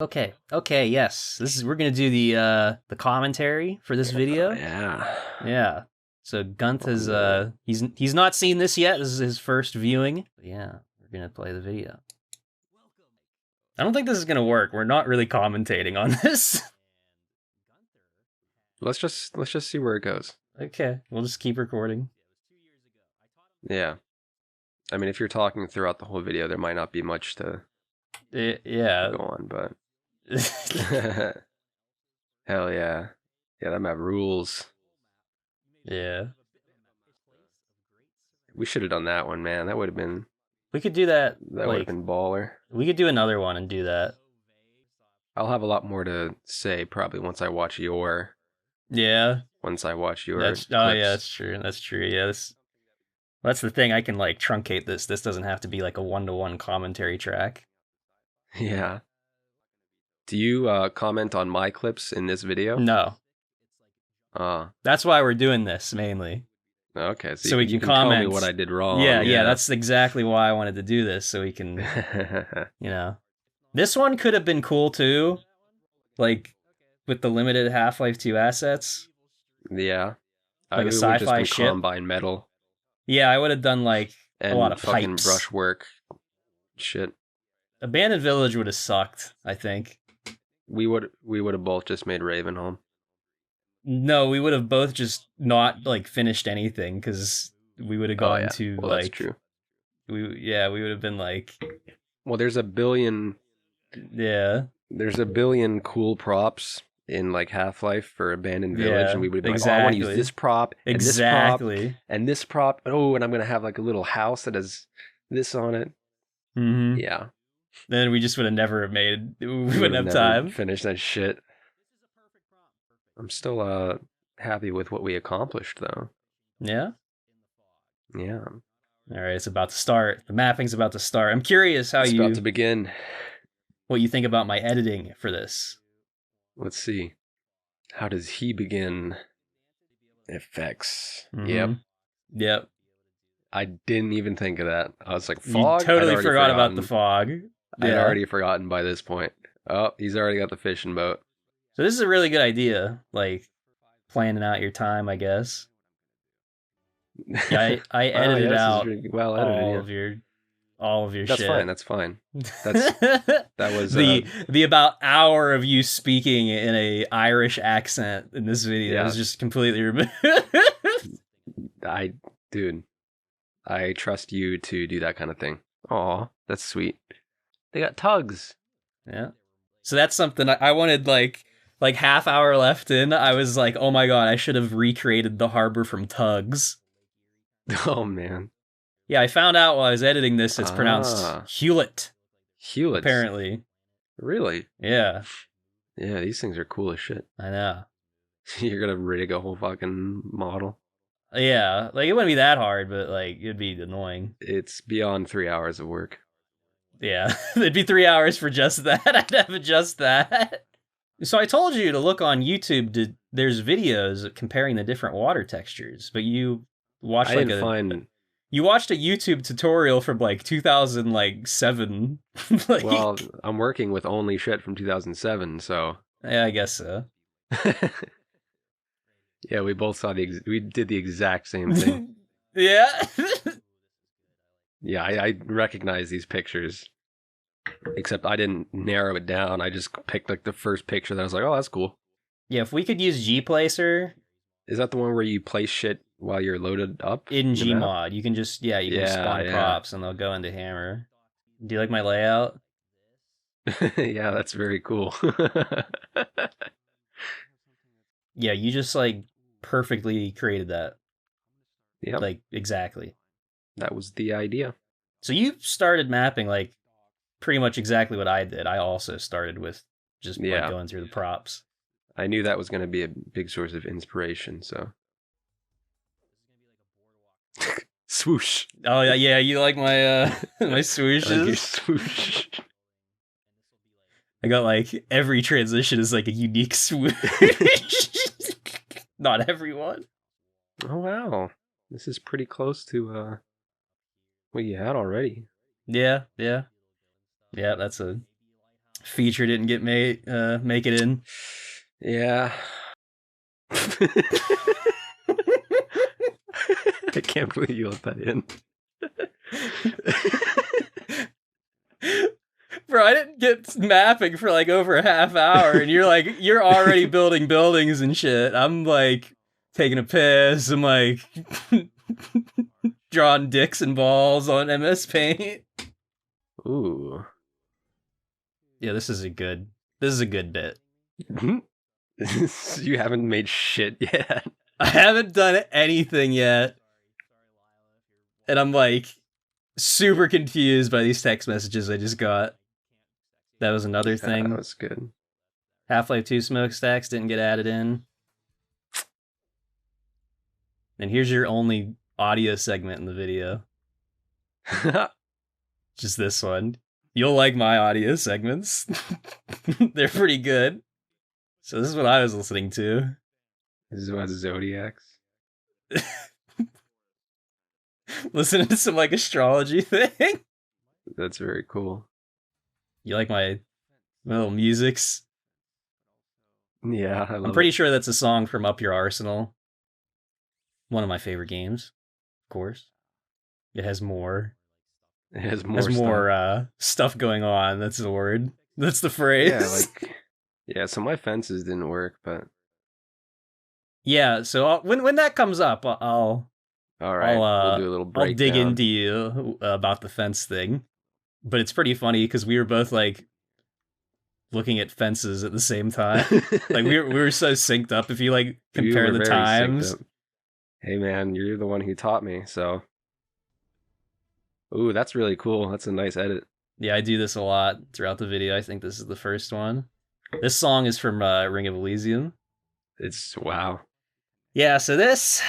Okay, yes. We're gonna do the commentary for this video. Yeah. Yeah. So Gunth has he's not seen this yet. This is his first viewing. But yeah, we're gonna play the video. I don't think this is gonna work. We're not really commentating on this. Let's just see where it goes. Okay, we'll just keep recording. Yeah. I mean, if you're talking throughout the whole video, there might not be much to Yeah. go on, but hell yeah. Yeah, that map rules. Yeah. We should have done that one, man. That would have been We could do that. That would have been baller. We could do another one and do that. I'll have a lot more to say probably once I watch your. Yeah. Once I watch your. Oh yeah, that's true. That's true. Yeah. That's the thing. I can like truncate this. This doesn't have to be like a 1-to-1 commentary track. Yeah. Do you comment on my clips in this video? No. That's why we're doing this mainly. Okay, so we can comment. Tell me what I did wrong. Yeah, that's exactly why I wanted to do this, so we can, This one could have been cool too, like with the limited Half-Life 2 assets. Yeah, like a sci-fi ship. Combine metal. Yeah, I would have done like and a lot of fucking pipes. brushwork. Shit. Abandoned Village would have sucked, I think. We would have both just made Ravenholm. No, we would have both just not like finished anything because we would have gone to well, like. That's true. We would have been like. Well, there's a billion. Yeah. There's a billion cool props in like Half-Life for Abandoned Village, and we would be like, oh, I want to use this prop, and this prop, and this prop. Oh, and I'm gonna have like a little house that has this on it. Mm-hmm. Yeah. Then we just would have never made. We wouldn't have time. Finish that shit. I'm still happy with what we accomplished, though. Yeah? Yeah. All right, it's about to start. The mapping's about to start. I'm curious how it's about to begin. What you think about my editing for this. Let's see. How does he begin? Effects. Mm-hmm. Yep. I didn't even think of that. I was like, fog? You totally forgot about the fog. I'd already forgotten by this point. Oh, he's already got the fishing boat. So this is a really good idea, like planning out your time, I guess. Yeah, I edited out really well edited, all of your shit. That's fine. That was the about hour of you speaking in a Irish accent in this video was just completely removed. Dude, I trust you to do that kind of thing. Aw, that's sweet. They got tugs. Yeah. So that's something I wanted, like half hour left in, I was like, oh my god, I should have recreated the harbor from Tugs. Oh, man. Yeah, I found out while I was editing this, it's pronounced Hewlett. Hewlett? Apparently. Really? Yeah. Yeah, these things are cool as shit. I know. You're gonna rig a whole fucking model. Yeah, like it wouldn't be that hard, but like it'd be annoying. It's beyond 3 hours of work. Yeah, it'd be 3 hours for just that. I'd have just that. So I told you to look on YouTube. There's videos comparing the different water textures, but you watched you watched a YouTube tutorial from like 2007. Like, well, I'm working with only shit from 2007, so yeah, I guess so. Yeah, we both saw we did the exact same thing. Yeah. Yeah, I recognize these pictures. Except I didn't narrow it down. I just picked like the first picture that I was like, oh, that's cool. Yeah, if we could use Gplacer. Is that the one where you place shit while you're loaded up? In Gmod. You can just, you can spawn props and they'll go into Hammer. Do you like my layout? Yeah, that's very cool. Yeah, you just like perfectly created that. Yeah. Like, exactly. That was the idea. So you started mapping like pretty much exactly what I did. I also started with just like going through the props. I knew that was going to be a big source of inspiration, so. Swoosh. Oh yeah, you like my my swooshes? I like your swoosh. I got like every transition is like a unique swoosh. Not everyone. Oh wow. This is pretty close to what you had already. Yeah, that's a feature didn't get make it in. Yeah. I can't believe you let that in. Bro, I didn't get mapping for like over a half hour, and you're already building buildings and shit. I'm like taking a piss. I'm like drawing dicks and balls on MS Paint. Ooh. Yeah, this is a good bit. You haven't made shit yet. I haven't done anything yet. And I'm like super confused by these text messages I just got. That was another thing. That was good. Half-Life 2 smokestacks didn't get added in. And here's your only audio segment in the video. Just this one. You'll like my audio segments. They're pretty good. So this is what I was listening to. This is about Zodiacs. Listening to some like astrology thing. That's very cool. You like my little musics? Yeah, I'm pretty sure that's a song from Up Your Arsenal. One of my favorite games, of course. It has more. It has more stuff going on. That's the word. That's the phrase. Yeah, so my fences didn't work, but yeah. So when that comes up, we'll do a little breakdown. I'll dig into you about the fence thing. But it's pretty funny because we were both like looking at fences at the same time. Like we were so synced up. If you like compare the times. Hey man, you're the one who taught me, so. Ooh, that's really cool. That's a nice edit. Yeah, I do this a lot throughout the video. I think this is the first one. This song is from Ring of Elysium. It's wow. Yeah, so this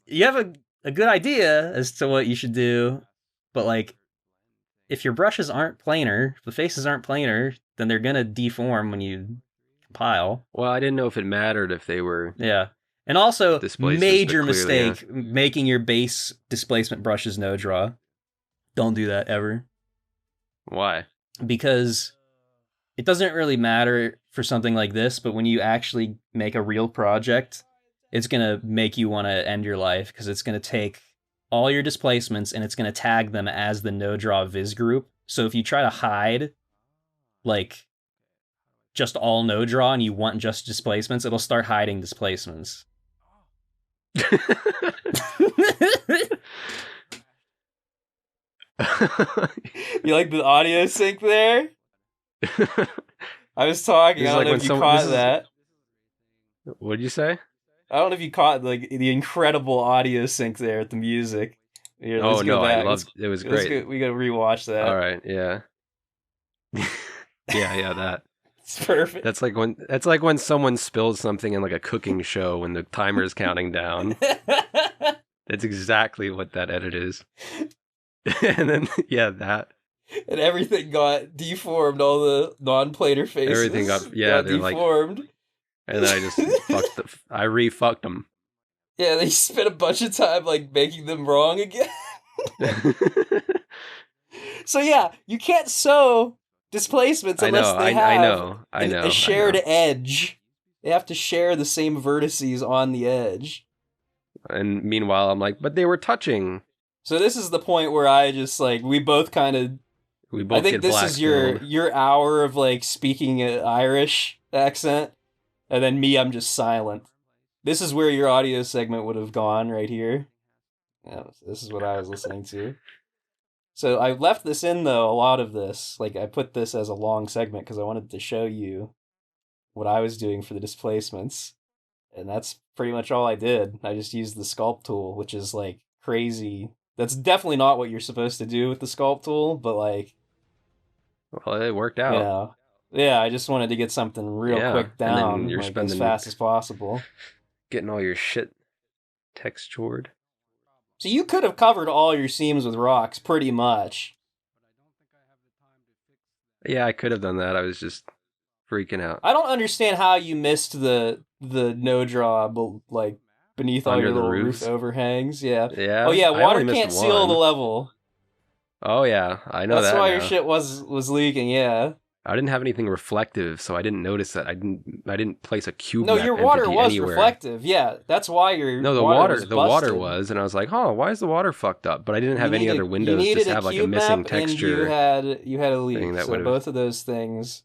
you have a good idea as to what you should do, but like if your brushes aren't planar, if the faces aren't planar, then they're gonna deform when you compile. Well, I didn't know if it mattered if they were. Yeah. And also, major mistake, making your base displacement brushes no draw. Don't do that ever. Why? Because it doesn't really matter for something like this, but when you actually make a real project, it's going to make you want to end your life because it's going to take all your displacements and it's going to tag them as the no draw viz group. So if you try to hide like just all no draw and you want just displacements, it'll start hiding displacements. You like the audio sync there? I was talking. I don't know if you caught that. What did you say? I don't know if you caught like the incredible audio sync there with the music. Here, oh no, I loved it. Was great. We gotta rewatch that. All right, yeah, yeah, that. It's perfect. That's like when someone spills something in like a cooking show when the timer is counting down. That's exactly what that edit is. And then that. And everything got deformed. All the non-planar faces. Everything got deformed. Like, and then I just I re-fucked them. Yeah, they spent a bunch of time like making them wrong again. So yeah, you can't sew displacements unless they have a shared edge. They have to share the same vertices on the edge. And meanwhile, I'm like, but they were touching. So this is the point where I just like we both I think this is your hour of like speaking an Irish accent, and then me, I'm just silent. This is where your audio segment would have gone right here. Yeah, this is what I was listening to. So I left this in though, a lot of this. Like I put this as a long segment because I wanted to show you what I was doing for the displacements. And that's pretty much all I did. I just used the sculpt tool, which is like crazy. That's definitely not what you're supposed to do with the sculpt tool, but like... Well, it worked out. Yeah, I just wanted to get something real quick down, like, as fast as possible. Getting all your shit textured. So you could have covered all your seams with rocks, pretty much. Yeah, I could have done that. I was just freaking out. I don't understand how you missed the no draw, like, beneath all your little roof overhangs. Yeah. Yeah. Oh yeah, water can't seal the level. Oh yeah, I know that. That's why your shit was leaking. Yeah. I didn't have anything reflective, so I didn't notice that. I didn't place a cube No, map your water entity was anywhere. Reflective. Yeah, that's why your no, the water was, and I was like, oh, why is the water fucked up? But I didn't have any other windows. Just have like a missing texture. And you had a leak. So both of those things,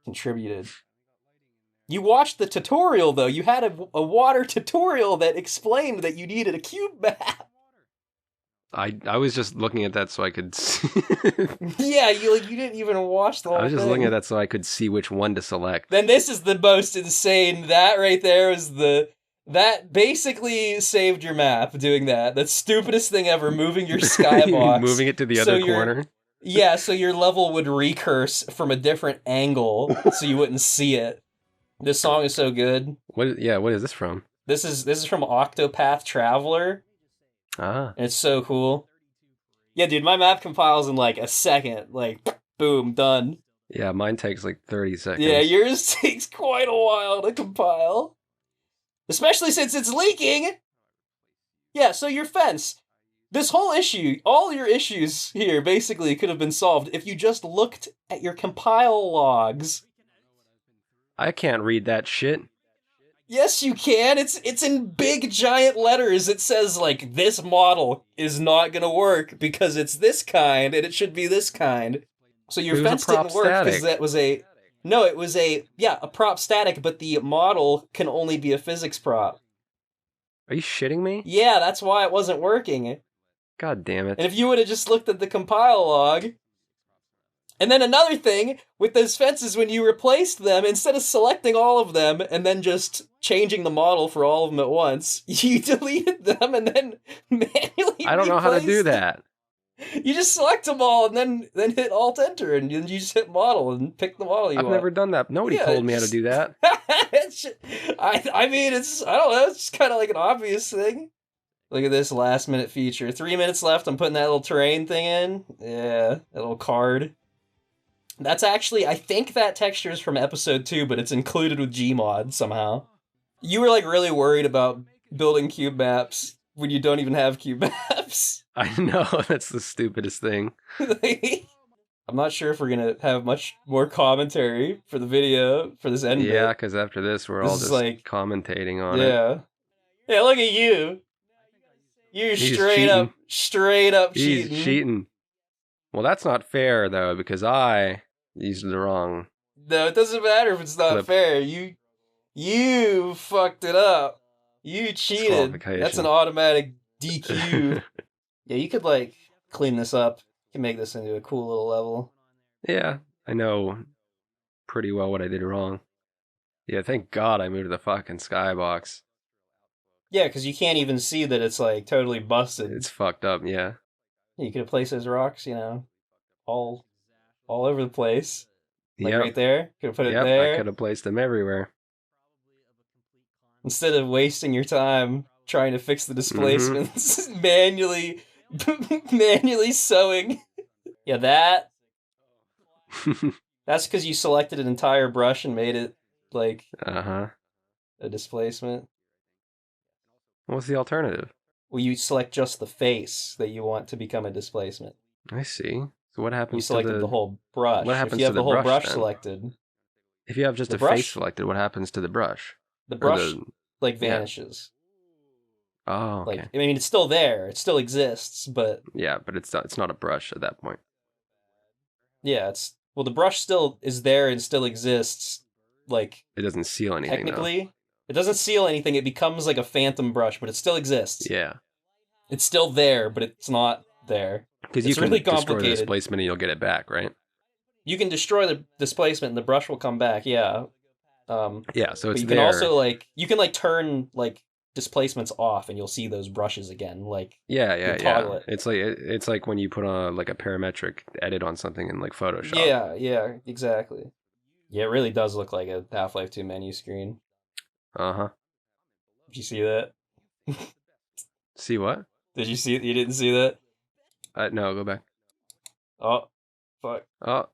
contributed. You watched the tutorial though. You had a water tutorial that explained that you needed a cube map. I was just looking at that so I could see. Yeah, you didn't even watch the whole thing. I was just looking at that so I could see which one to select. Then this is the most insane. That right there is that basically saved your map doing that. The stupidest thing ever, moving your skybox. Moving it to the other corner. Yeah, so your level would recurse from a different angle so you wouldn't see it. This song is so good. What is this from? This is from Octopath Traveler. Ah. And it's so cool. Yeah, dude, my map compiles in like a second. Like, boom, done. Yeah, mine takes like 30 seconds. Yeah, yours takes quite a while to compile. Especially since it's leaking. Yeah, so your fence. This whole issue, all your issues here basically could have been solved if you just looked at your compile logs. I can't read that shit. Yes, you can. It's in big giant letters. It says like this model is not gonna work because it's this kind and it should be this kind. So your fence didn't work because that was a prop static, but the model can only be a physics prop. Are you shitting me? Yeah, that's why it wasn't working. God damn it. And if you would have just looked at the compile log. And then another thing with those fences, when you replaced them, instead of selecting all of them and then just changing the model for all of them at once, you deleted them and then manually I don't know how to do that. You just select them all and then hit Alt-Enter and you just hit model and pick the model you want. I've never done that. Nobody told me how to do that. I mean, I don't know, it's kind of like an obvious thing. Look at this last minute feature. 3 minutes left, I'm putting that little terrain thing in. Yeah, that little card. That's actually, I think that texture is from episode 2, but it's included with Gmod somehow. You were like really worried about building cube maps when you don't even have cube maps. I know, that's the stupidest thing. I'm not sure if we're going to have much more commentary for the video, for this end bit. Yeah, because after this, we're all just like, commentating on it. Yeah. Yeah, look at you. You're straight up cheating. He's cheating. Well, that's not fair, though, because I used the wrong... No, it doesn't matter if it's not fair. You fucked it up. You cheated. That's an automatic DQ. Yeah, you could, like, clean this up. You can make this into a cool little level. Yeah, I know pretty well what I did wrong. Yeah, thank God I moved the fucking skybox. Yeah, because you can't even see that it's, like, totally busted. It's fucked up, yeah. You could have placed those rocks, all over the place. Like right there. Could have put it there. I could have placed them everywhere. Instead of wasting your time trying to fix the displacements, manually sewing. Yeah, that's because you selected an entire brush and made it, like, a displacement. What's the alternative? Well, you select just the face that you want to become a displacement. I see. So what happens to the whole brush? What happens if you have to the whole brush then? Selected? If you have just a face selected, what happens to the brush? The brush, vanishes. Oh, okay. Like, I mean, it's still there. It still exists, but... Yeah, but it's not a brush at that point. Yeah, the brush still is there and still exists, like... It doesn't seal anything, technically. Though. It doesn't seal anything. It becomes like a phantom brush, but it still exists. Yeah. It's still there, but it's not there. Because you can really destroy the displacement and you'll get it back, right? You can destroy the displacement and the brush will come back, yeah. Yeah, so it's you there. Can also, you can, turn, displacements off and you'll see those brushes again, Yeah. It's like when you put on, a parametric edit on something in, Photoshop. Yeah, exactly. Yeah, it really does look like a Half-Life 2 menu screen. Uh-huh. Did you see that? See what? Did you see it? You didn't see that? No, go back. Oh, fuck. Oh.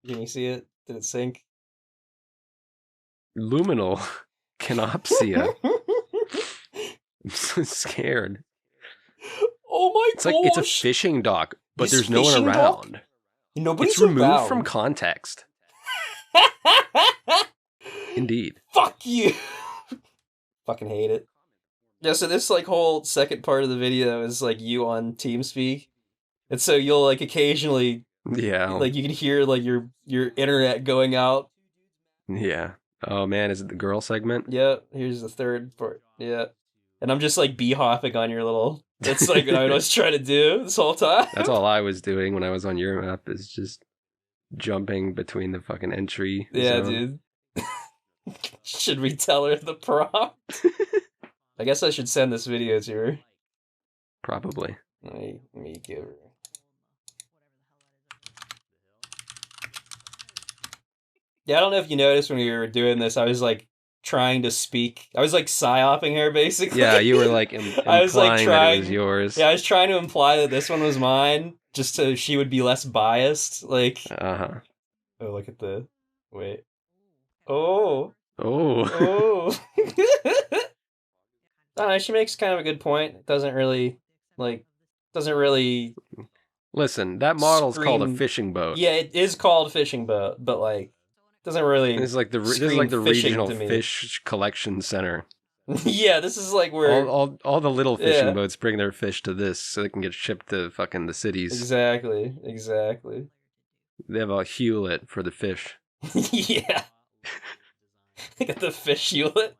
Can you see it? Did it sync? Luminal canopsia. I'm so scared. Oh my It's like it's a fishing dock, but there's no one around. Nobody's It's removed around. from context. Indeed. Fuck you. Fucking hate it. Yeah, so this like whole second part of the video is like you on TeamSpeak. And so you'll like occasionally like you can hear like your internet going out. Yeah. Oh man, is it the girl segment? Yeah, here's the third part. Yeah. And I'm just like bee-hopping on your little... That's like what I was trying to do this whole time. That's all I was doing when I was on your map, is just jumping between the fucking entry zone. Dude. Should we tell her the prompt? I guess I should send this video to her. Probably. Let me give her... Yeah, I don't know if you noticed when we were doing this, I was like trying to speak. I was like psyoping her basically. Yeah, you were like I was like trying, that it was yours. Yeah, I was trying to imply that this one was mine, just so she would be less biased. Like, oh, look at the wait. Oh. I don't know, she makes kind of a good point. It doesn't really. Listen, that model's called a fishing boat. Yeah, it is called a fishing boat, but like. Doesn't really. This is like the regional fish collection center. Yeah, this is like where all the little fishing boats bring their fish to this so they can get shipped to fucking the cities. Exactly. They have a Hewlett for the fish. Yeah. They got the fish Hewlett.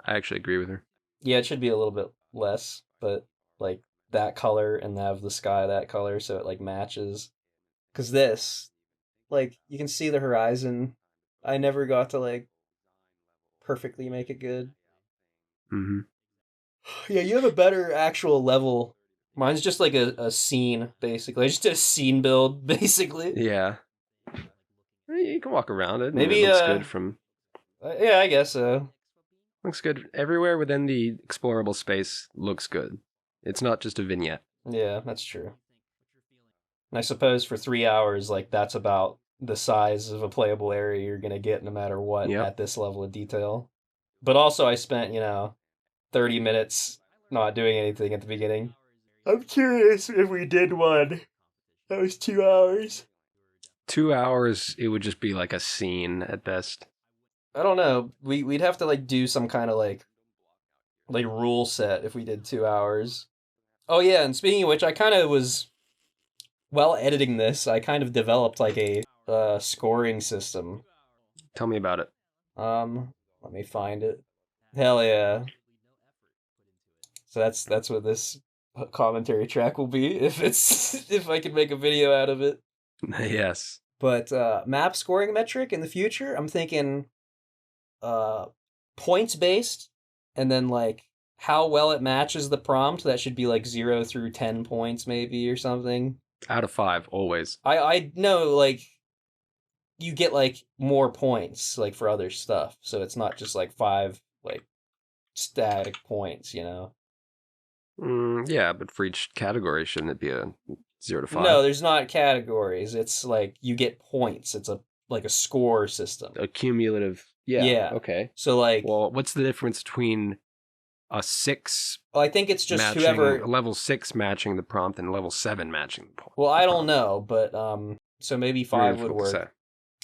I actually agree with her. Yeah, it should be a little bit less, but like. That color and have the sky that color so it like matches. Because this, like, you can see the horizon. I never got to like perfectly make it good. Mm-hmm. Yeah, you have a better actual level. Mine's just like a scene, basically. I just did a scene build, basically. Yeah. You can walk around it. Maybe it looks good from. Yeah, I guess so. Looks good everywhere within the explorable space. Looks good. It's not just a vignette. Yeah, that's true. And I suppose for 3 hours, like, that's about the size of a playable area you're going to get no matter what at this level of detail. But also I spent, 30 minutes not doing anything at the beginning. I'm curious if we did one. That was 2 hours. 2 hours, it would just be like a scene at best. I don't know. We'd have to, like, do some kind of, like rule set if we did 2 hours. Oh yeah, and speaking of which, I kind of was, while editing this, I kind of developed like a scoring system. Tell me about it. Let me find it. Hell yeah. So that's what this commentary track will be if I can make a video out of it. Yes. But map scoring metric in the future, I'm thinking points based. And then, like, how well it matches the prompt, that should be, like, 0 through 10 points, maybe, or something. Out of 5, always. I know, like, you get, like, more points, like, for other stuff. So it's not just, like, 5, like, static points, Yeah, but for each category, shouldn't it be a 0 to 5? No, there's not categories. It's, like, you get points. It's a score system. A cumulative... Yeah. Okay. So like, well, what's the difference between a 6? Well, I think it's just whoever level 6 matching the prompt and level 7 matching the prompt. Well, I don't know, but so maybe 5 would work.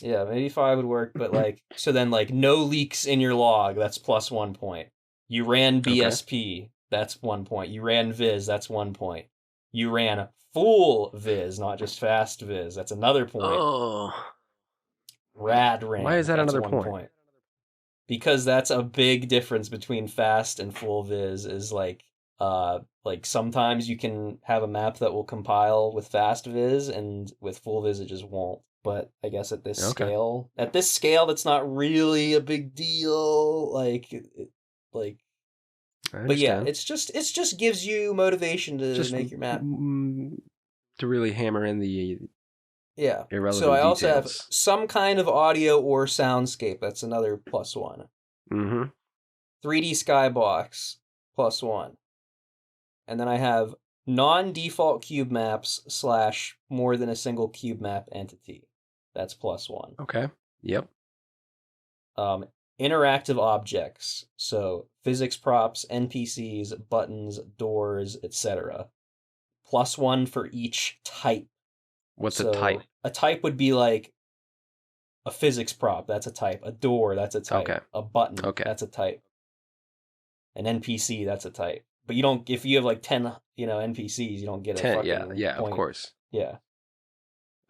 Yeah, maybe 5 would work, but like, so then like no leaks in your log, that's plus 1 point. You ran BSP, that's 1 point. You ran Viz, that's 1 point. You ran full Viz, not just fast Viz, that's another point. Oh. Rad ran. Why is that another point? Because that's a big difference between fast and full viz is like sometimes you can have a map that will compile with fast viz and with full viz it just won't. But I guess at this scale that's not really a big deal. But yeah, it's just gives you motivation to make your map. To really hammer in the irrelevant so I also have details. some kind of audio or soundscape. That's another plus 1. Mm-hmm. 3D skybox, plus 1. And then I have non-default cube maps / more than a single cube map entity. That's plus 1. Okay. Yep. interactive objects. So physics props, NPCs, buttons, doors, etc. +1 for each type. What's a type? A type would be like a physics prop, that's a type. A door, that's a type. Okay. A button, that's a type. An NPC, that's a type. But you don't, if you have like 10, NPCs, you don't get 10, a fucking yeah, point. Of course. Yeah.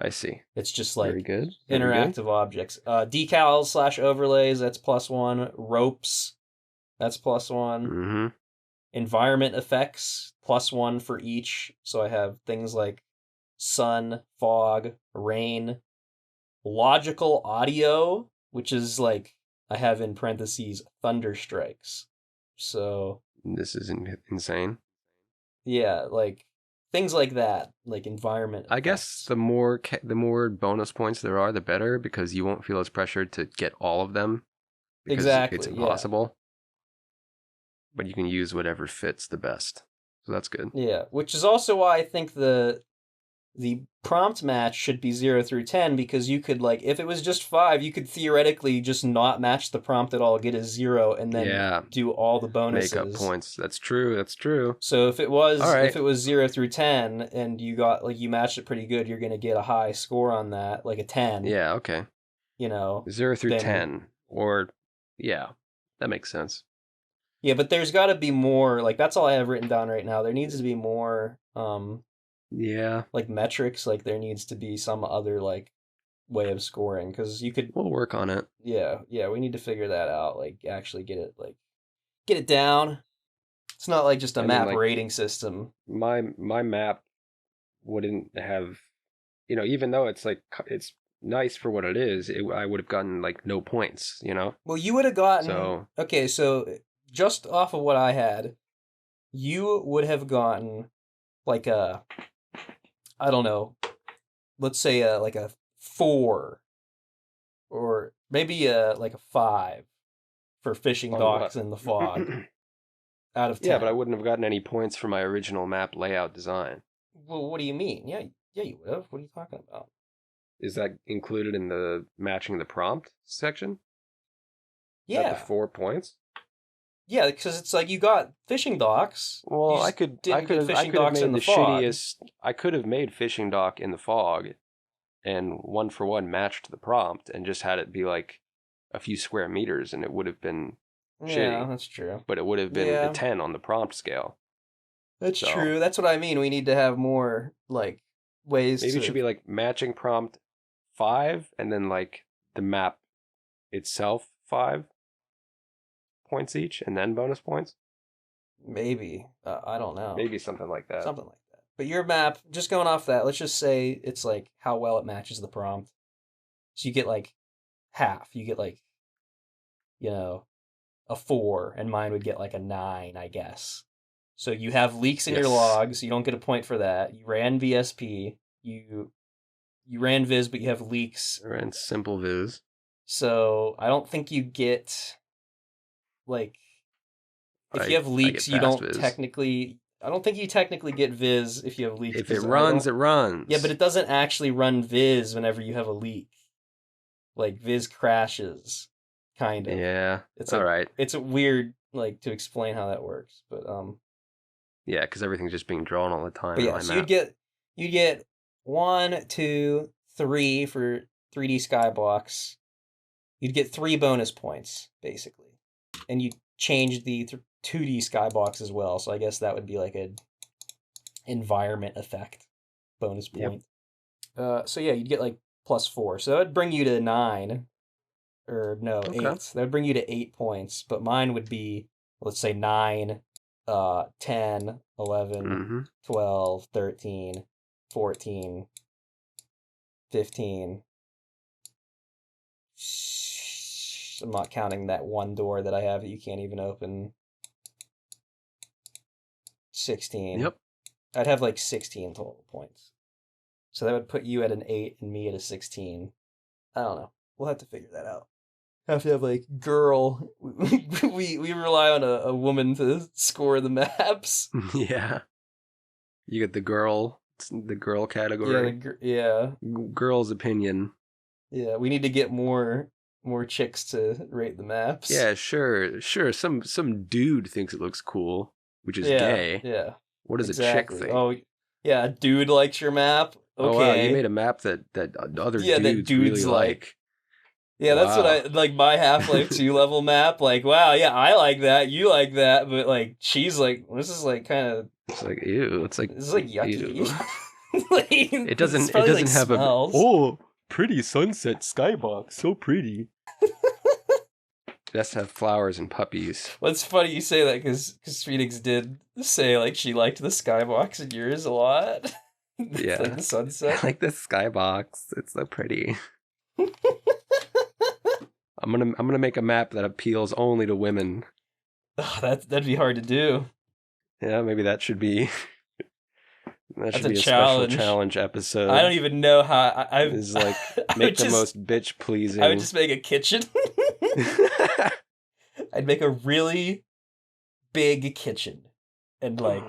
I see. It's just like Very good. interactive objects. Decals / overlays, that's +1. Ropes, that's +1. Mm-hmm. Environment effects, +1 for each. So I have things like sun, fog, rain. Logical audio, which is like, I have in parentheses, thunder strikes. So this is insane. Yeah, like things like that, like environment effects. I guess the more bonus points there are, the better, because you won't feel as pressured to get all of them. Exactly, it's impossible. But you can use whatever fits the best. So that's good. Yeah, which is also why I think the prompt match should be 0 through 10, because you could, like, if it was just 5, you could theoretically just not match the prompt at all, get a 0, and then do all the bonuses. Make up points. That's true. So if it was 0 through 10 and you got, like, you matched it pretty good, you're going to get a high score on that, like a 10. Yeah, okay. 0 through 10. Or, yeah, that makes sense. Yeah, but there's got to be more, like, that's all I have written down right now. There needs to be more, like metrics, like there needs to be some other like way of scoring, because we'll work on it. Yeah, we need to figure that out, like actually get it down. It's not like just a map rating system. My map wouldn't have, even though it's nice for what it is, I would have gotten like no points, Well, you would have gotten so just off of what I had, you would have gotten like a, I don't know, let's say like a 4 or maybe like a 5 for fishing docks in the fog out of 10. Yeah, but I wouldn't have gotten any points for my original map layout design. Well, what do you mean? Yeah, you would have. What are you talking about? Is that included in the matching the prompt section? Yeah. The 4 points? Yeah, because it's like you got fishing docks. Well, I could have made the shittiest. I could have made fishing dock in the fog, and 1 for 1 matched the prompt, and just had it be like a few square meters, and it would have been shitty. Yeah, that's true. But it would have been a 10 on the prompt scale. That's true. That's what I mean. We need to have more like ways. Maybe it should be like matching prompt 5, and then like the map itself 5 points each, and then bonus points. Maybe I don't know. Maybe something like that. But your map, just going off that, let's just say it's like how well it matches the prompt. So you get like half. You get like, a 4, and mine would get like a 9, I guess. So you have leaks in your logs. You don't get a point for that. You ran VSP. You ran Viz, but you have leaks. I ran simple Viz. So I don't think you get, like, if you have leaks, you don't Viz. I don't think you technically get Viz if you have leaks. If it runs, it runs. Yeah, but it doesn't actually run Viz whenever you have a leak. Like, Viz crashes, kind of. Yeah, it's all right. It's weird, like, to explain how that works, but yeah, because everything's just being drawn all the time. But yeah, so you'd get 1, 2, 3 for 3D Skybox. You'd get 3 bonus points, basically. And you change the 2D Skybox as well, so I guess that would be like an environment effect bonus point. Yep. So yeah, you'd get like +4. So that would bring you to 9. Or no, 8. That would bring you to 8 points, but mine would be, let's say 9, 10, 11, 12, 13, 14, 15. I'm not counting that one door that I have that you can't even open. 16. Yep. I'd have like 16 total points. So that would put you at an 8 and me at a 16. I don't know. We'll have to figure that out. Have to have like girl. We rely on a woman to score the maps. Yeah. You get the girl category. Yeah. Girl's opinion. Yeah, we need to get more more chicks to rate the maps. Yeah, sure. Some dude thinks it looks cool, which is gay. Yeah. What does a chick think? Oh, yeah, a dude likes your map. Okay. Oh wow, you made a map that other dudes really like. Yeah, that's what I like. My Half-Life 2 level map. Like, wow, yeah, I like that. You like that, but like, she's like, this is like kind of. It's like ew. It's like this is like yucky. Like, it doesn't like have smells. Pretty sunset skybox, so pretty. It has to have flowers and puppies. Well, it's funny you say that because Phoenix did say like she liked the skybox in yours a lot. Yeah, like the sunset. I like the skybox. It's so pretty. I'm gonna make a map that appeals only to women. Oh, that'd be hard to do. Yeah, maybe that should be. That should be a challenge. Special challenge episode. I don't even know how. I is like make the most bitch pleasing. I would just make a kitchen. I'd make a really big kitchen, and like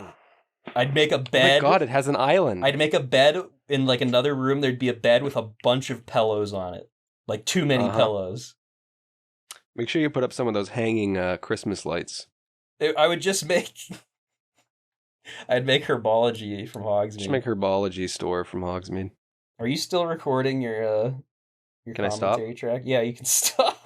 I'd make a bed. Oh my god, it has an island. I'd make a bed in like another room. There'd be a bed with a bunch of pillows on it, like too many pillows. Make sure you put up some of those hanging Christmas lights. I would just make. I'd make Herbology from Hogsmeade. Just make Herbology store from Hogsmeade. Are you still recording your Can commentary track? Yeah, you can stop.